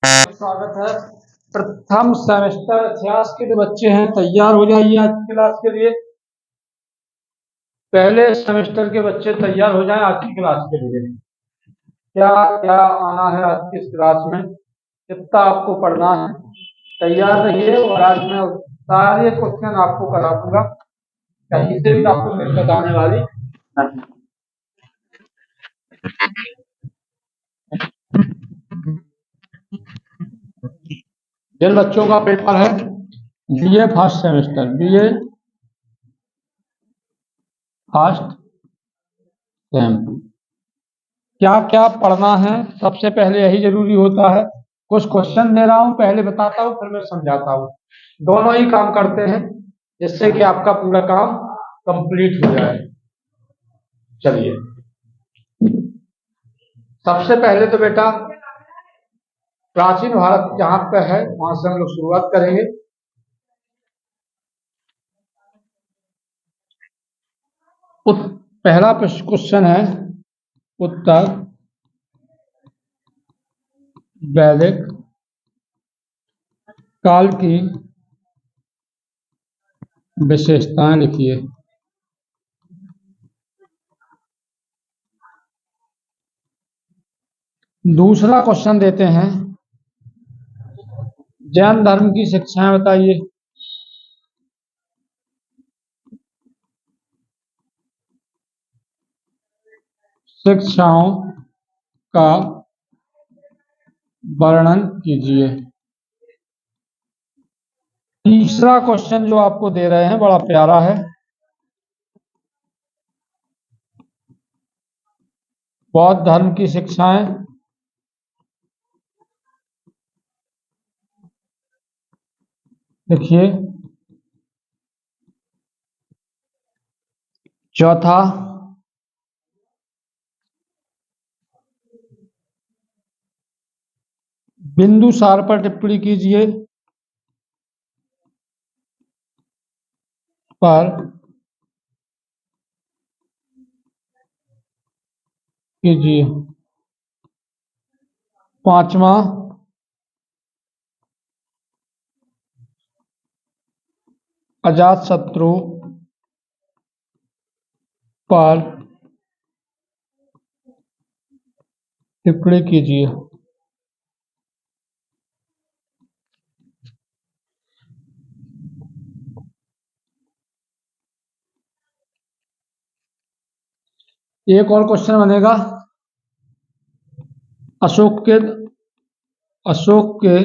स्वागत है। प्रथम सेमेस्टर इतिहास के जो बच्चे हैं तैयार हो जाइए आज की क्लास के लिए। पहले सेमेस्टर के बच्चे तैयार हो जाएं आज की क्लास के लिए। क्या क्या आना है आज की इस क्लास में, कितना आपको पढ़ना है, तैयार रहिए। और आज मैं सारे क्वेश्चन आपको करा दूंगा, कहीं से भी आपको दिक्कत आने वाली नहीं। जिन बच्चों का पेपर है BA first semester, BA first sem, क्या क्या पढ़ना है सबसे पहले यही जरूरी होता है। कुछ क्वेश्चन दे रहा हूं, पहले बताता हूं फिर मैं समझाता हूं। दोनों ही काम करते हैं जिससे कि आपका पूरा काम कंप्लीट हो जाए। चलिए, सबसे पहले तो बेटा प्राचीन भारत जहां पे है वहां से हम लोग शुरुआत करेंगे। पहला क्वेश्चन है उत्तर वैदिक काल की विशेषताएं लिखिए। दूसरा क्वेश्चन देते हैं जैन धर्म की शिक्षाएं बताइए। शिक्षाओं का वर्णन कीजिए। तीसरा क्वेश्चन जो आपको दे रहे हैं बड़ा प्यारा है, बौद्ध धर्म की शिक्षाएं लिखिए। चौथा बिंदुसार पर टिप्पणी कीजिए। पर कीजिए। पांचवा अजातशत्रु पर टिप्पणी कीजिए। एक और क्वेश्चन बनेगा अशोक के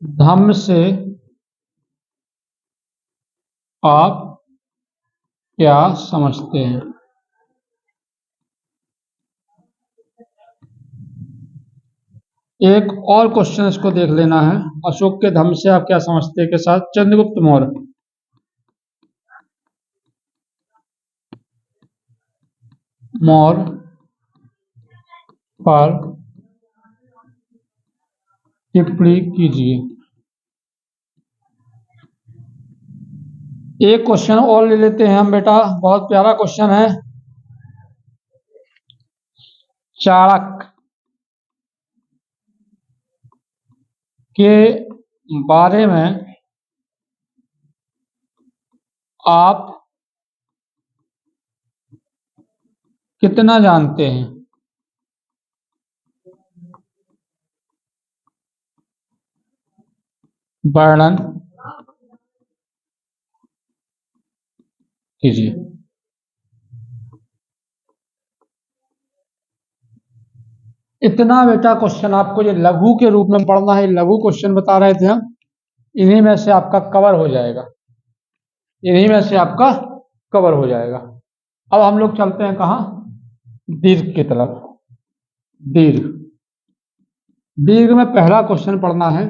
धम्म से आप क्या समझते हैं। एक और क्वेश्चन इसको देख लेना है, अशोक के धम्म से आप क्या समझते हैं के साथ चंद्रगुप्त मौर्य पर टिप्पणी कीजिए। एक क्वेश्चन और ले लेते हैं हम बेटा, बहुत प्यारा क्वेश्चन है। चाणक्य के बारे में आप कितना जानते हैं। वर्णन कीजिए। इतना बेटा क्वेश्चन आपको ये लघु के रूप में पढ़ना है, लघु क्वेश्चन बता रहे थे हम, इन्हीं में से आपका कवर हो जाएगा, इन्हीं में से आपका कवर हो जाएगा। अब हम लोग चलते हैं कहाँ, दीर्घ की तरफ। दीर्घ दीर्घ में पहला क्वेश्चन पढ़ना है,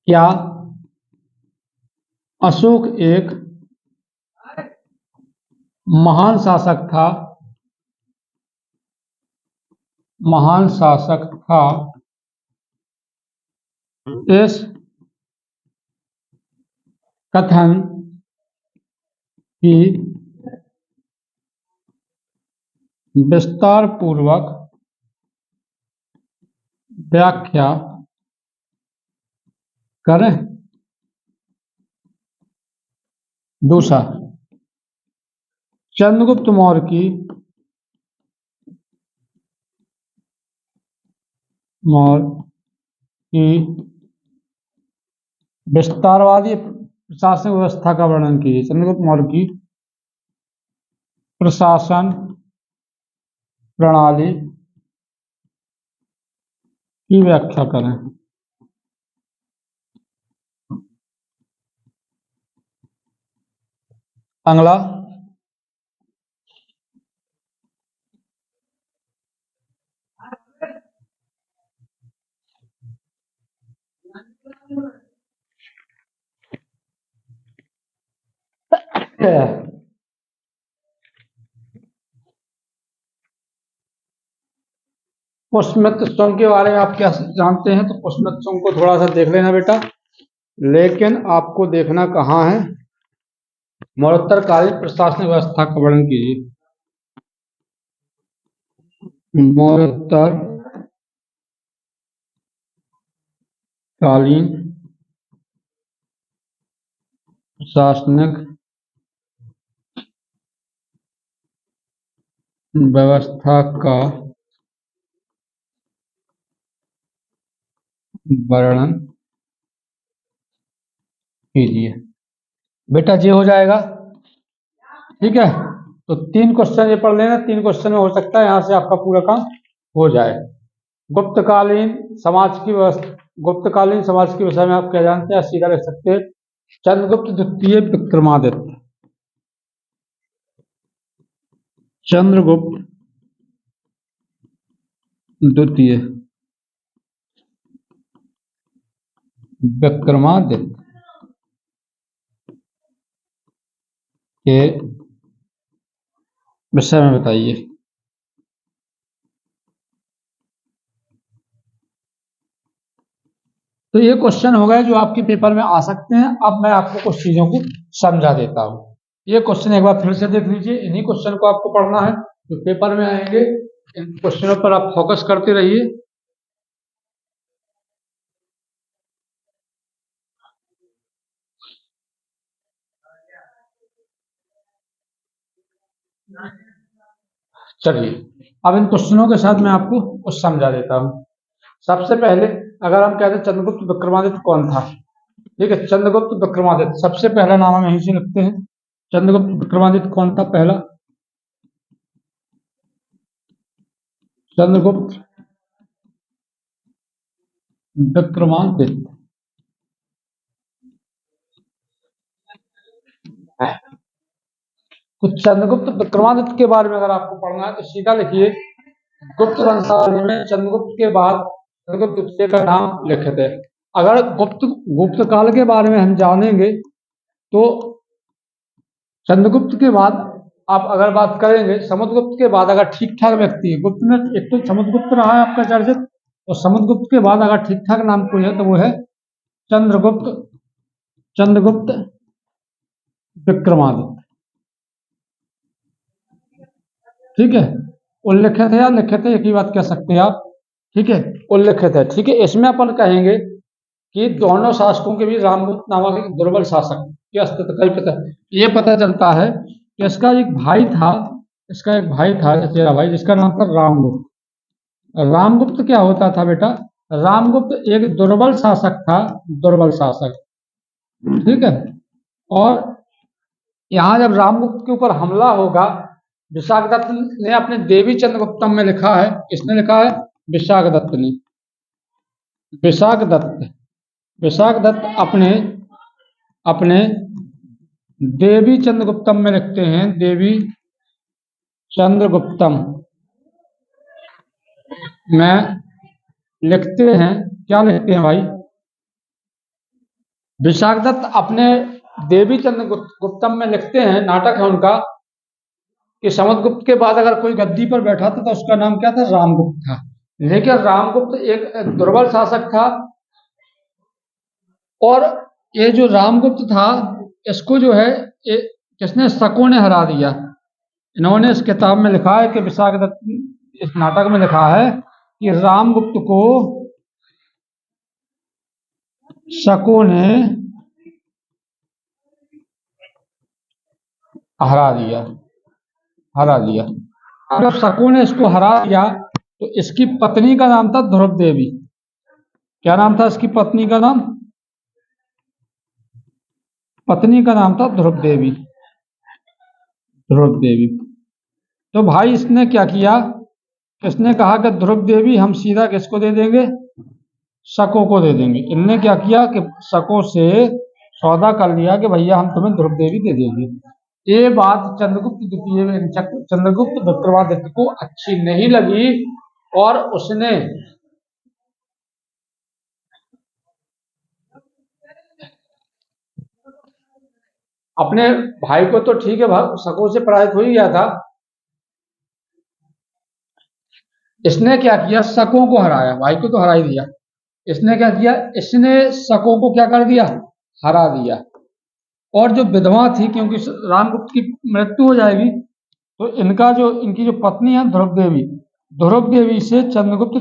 क्या अशोक एक महान शासक था। महान शासक था, इस कथन की विस्तार पूर्वक व्याख्या करें। दूसरा, चंद्रगुप्त मौर्य की विस्तारवादी प्रशासनिक व्यवस्था का वर्णन कीजिए। चंद्रगुप्त मौर्य की प्रशासन प्रणाली की व्याख्या करें। अगला, पुष्पमित्र सोम के बारे में आप क्या जानते हैं? तो पुष्पमित्र सोम को थोड़ा सा देख लेना बेटा, लेकिन आपको देखना कहाँ है? मौर्योत्तरकालीन प्रशासनिक व्यवस्था का वर्णन कीजिए। मौर्योत्तरकालीन प्रशासनिक व्यवस्था का वर्णन कीजिए। बेटा जी हो जाएगा, ठीक है। तो 3 क्वेश्चन ये पढ़ लेना, 3 क्वेश्चन में हो सकता है यहां से आपका पूरा काम हो जाए। गुप्तकालीन समाज की व्यवस्था, गुप्तकालीन समाज के विषय में आप क्या जानते हैं? सीधा लिख सकते हैं, चंद्रगुप्त द्वितीय विक्रमादित्य। चंद्रगुप्त द्वितीय विक्रमादित्य के विषय में बताइए। तो ये क्वेश्चन हो गए जो आपके पेपर में आ सकते हैं। अब मैं आपको कुछ चीजों को समझा देता हूँ। ये क्वेश्चन एक बार फिर से देख लीजिए, इन्हीं क्वेश्चन को आपको पढ़ना है जो पेपर में आएंगे। इन क्वेश्चनों पर आप फोकस करते रहिए। चलिए, अब इन क्वेश्चनों के साथ मैं आपको कुछ समझा देता हूँ। सबसे पहले अगर हम कहते हैं चंद्रगुप्त विक्रमादित्य कौन था, ठीक है। चंद्रगुप्त विक्रमादित्य, सबसे पहला नाम हम यहीं से लिखते हैं। चंद्रगुप्त विक्रमादित्य कौन था? पहला चंद्रगुप्त विक्रमादित्य। तो चंद्रगुप्त विक्रमादित्य के बारे में अगर आपको पढ़ना है तो सीधा लिखिए, गुप्त वंशावली में चंद्रगुप्त के बाद चंद्रगुप्त द्वितीय का नाम लिखे थे। अगर गुप्त काल के बारे में हम जानेंगे तो चंद्रगुप्त के बाद आप अगर बात करेंगे, समुद्रगुप्त के बाद अगर ठीक ठाक व्यक्ति है, गुप्त में एक तो समुद्रगुप्त रहा है आपका चर्चित, और समुद्रगुप्त के बाद अगर ठीक ठाक नाम कोई है तो वो है चंद्रगुप्त विक्रमादित्य, ठीक है। उल्लेखित है या लिखित है, एक ही बात कह सकते हैं आप, ठीक है। उल्लेखित है, ठीक है। इसमें अपन कहेंगे कि दोनों शासकों के बीच रामगुप्त नामक एक दुर्बल शासक के अस्तित्व का पता, ये पता चलता है कि इसका एक भाई था, चचेरा भाई, जिसका नाम था रामगुप्त। रामगुप्त क्या होता था बेटा? रामगुप्त एक दुर्बल शासक था, दुर्बल शासक, ठीक है। और यहां जब रामगुप्त के ऊपर हमला होगा, विशाखदत्त ने अपने देवी चंद्रगुप्तम में लिखा है, किसने लिखा है? विशाखदत्त ने। विशाखदत्त अपने देवी चंद्रगुप्तम में लिखते हैं, देवी चंद्रगुप्तम में लिखते हैं, क्या लिखते हैं भाई? विशाखदत्त अपने देवी चंद्रगुप्तम में लिखते हैं, नाटक है उनका, कि समुद्रगुप्त के बाद अगर कोई गद्दी पर बैठा था तो उसका नाम क्या था? रामगुप्त था। लेकिन रामगुप्त एक दुर्बल शासक था, और ये जो रामगुप्त था इसको जो है किसने? शकों ने हरा दिया। इन्होंने इस किताब में लिखा है कि विशाखदत्त, इस नाटक में लिखा है कि रामगुप्त को शको ने हरा दिया। जब शको ने इसको हरा दिया तो इसकी पत्नी का नाम था ध्रुव देवी। क्या नाम था इसकी पत्नी का नाम? पत्नी का नाम था ध्रुव देवी। ध्रुव देवी। तो भाई इसने क्या किया, इसने कहा कि ध्रुव देवी हम सीधा किसको दे देंगे? शको को दे देंगे। इनने क्या किया कि शको से सौदा कर लिया कि भैया हम तुम्हें ध्रुव देवी दे देंगे। ये बात चंद्रगुप्त विक्रमादित्य को अच्छी नहीं लगी और उसने अपने भाई को, तो ठीक है शको से पराजित हो ही गया था, इसने क्या किया, शकों को हराया। भाई को तो हरा ही दिया, इसने क्या किया, इसने शकों को क्या कर दिया, हरा दिया। और जो विधवा थी, क्योंकि रामगुप्त की मृत्यु हो जाएगी, तो इनकी जो पत्नी है ध्रुव देवी से चंद्रगुप्त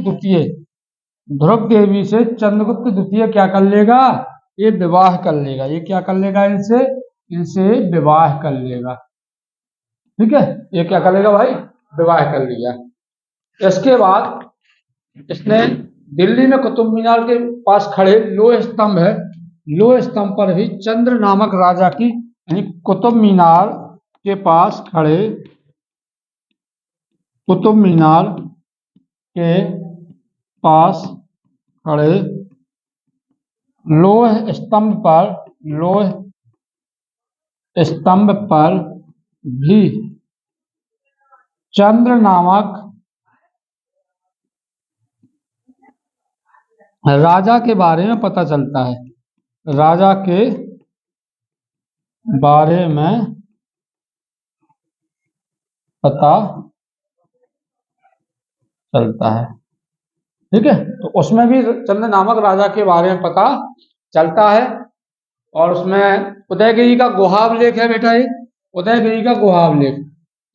द्वितीय क्या कर लेगा, ये विवाह कर लेगा। ये क्या कर लेगा, इनसे विवाह कर लेगा। ठीक है, ये क्या कर लेगा भाई, विवाह कर लिया। इसके बाद इसने दिल्ली में कुतुब मीनार के पास खड़े लोह स्तंभ है, लोह स्तंभ पर भी चंद्र नामक राजा की, यानी कुतुब मीनार के पास खड़े, कुतुब मीनार के पास खड़े लोह स्तंभ पर भी चंद्र नामक राजा के बारे में पता चलता है। राजा के बारे में पता चलता है। ठीक है, तो उसमें भी चंद्र नामक राजा के बारे में पता चलता है। और उसमें उदयगिरी का गुहाब लेख है बेटा, ये उदयगिरी का गुहाब लेख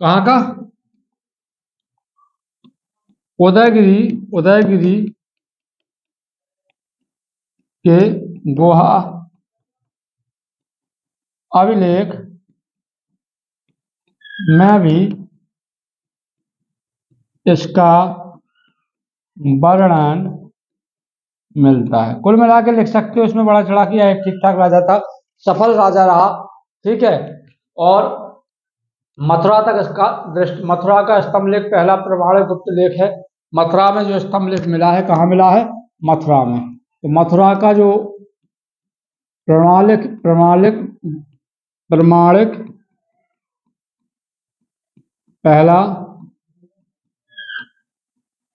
कहाँ का, उदयगिरी के गुहा अभिलेख में भी इसका वर्णन मिलता है। कुल मिला के लिख सकते हो, इसमें बड़ा चढ़ा किया, एक ठीक ठाक राजा था, सफल राजा रहा। ठीक है, और मथुरा तक इसका मथुरा का स्तंभ लेख पहला प्रमाणिक गुप्त लेख है। मथुरा में जो स्तंभ लेख मिला है, कहाँ मिला है, मथुरा में। तो मथुरा का जो प्रमाणिक पहला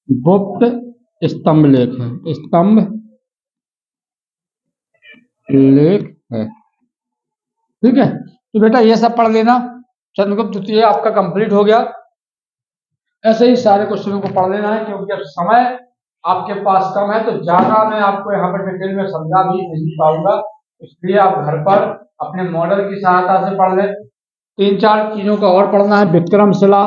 गुप्त स्तंभ लेख है, ठीक है। तो बेटा ये सब पढ़ लेना, चंद्रगुप्त द्वितीय आपका कंप्लीट हो गया। ऐसे ही सारे क्वेश्चनों को पढ़ लेना है, क्योंकि अब समय आपके पास कम है, तो ज्यादा मैं आपको यहाँ पर डिटेल में समझा भी नहीं पाऊंगा। इसलिए आप घर पर अपने मॉडल की सहायता से पढ़ लें। 3-4 चीजों का और पढ़ना है, विक्रमशिला,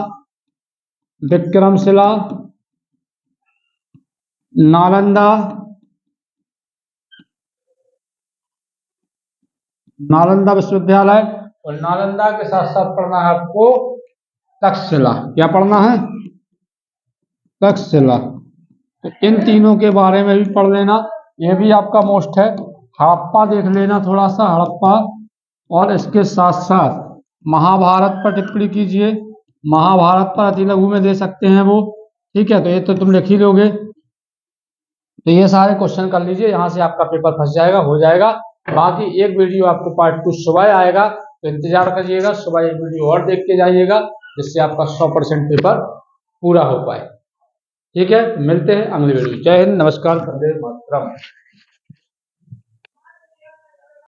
नालंदा विश्वविद्यालय, और नालंदा के साथ साथ पढ़ना है आपको तक्षशिला। क्या पढ़ना है, तक्षशिला। तो इन तीनों के बारे में भी पढ़ लेना, ये भी आपका मोस्ट है। हड़प्पा देख लेना थोड़ा सा, हड़प्पा, और इसके साथ साथ महाभारत पर टिप्पणी कीजिए। महाभारत पर अति लघु में दे सकते हैं वो। ठीक है, तो ये तो तुम लिख ही लोगे। तो ये सारे क्वेश्चन कर लीजिए, यहाँ से आपका पेपर फंस जाएगा, हो जाएगा। बाकी एक वीडियो आपको पार्ट 2 सुबह आएगा, तो इंतजार करिएगा, सुबह एक वीडियो और देख के जाइएगा, जिससे आपका 100% पेपर पूरा हो पाए। ठीक है, मिलते हैं अगले वीडियो। जय हिंद, नमस्कार, वंदे मातरम।